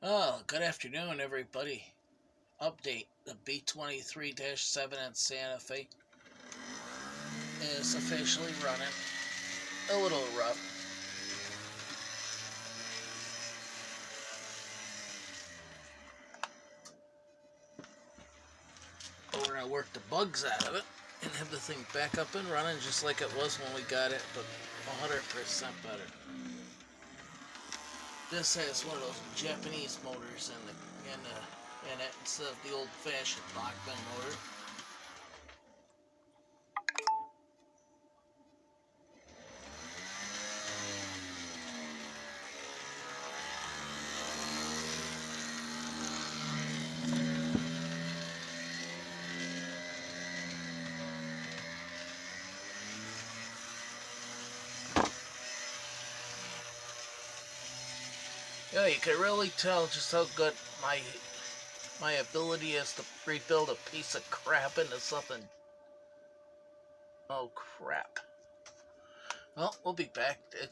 Oh, good afternoon, everybody. Update: the b23-7 in Santa Fe is officially running. A little rough. But we're going to work the bugs out of it and have the thing back up and running just like it was when we got it, but 100% better. This has one of those Japanese motors in it instead of the old-fashioned Bachmann motor. Yeah, you can really tell just how good my ability is to rebuild a piece of crap into something. Oh crap. Well, we'll be back.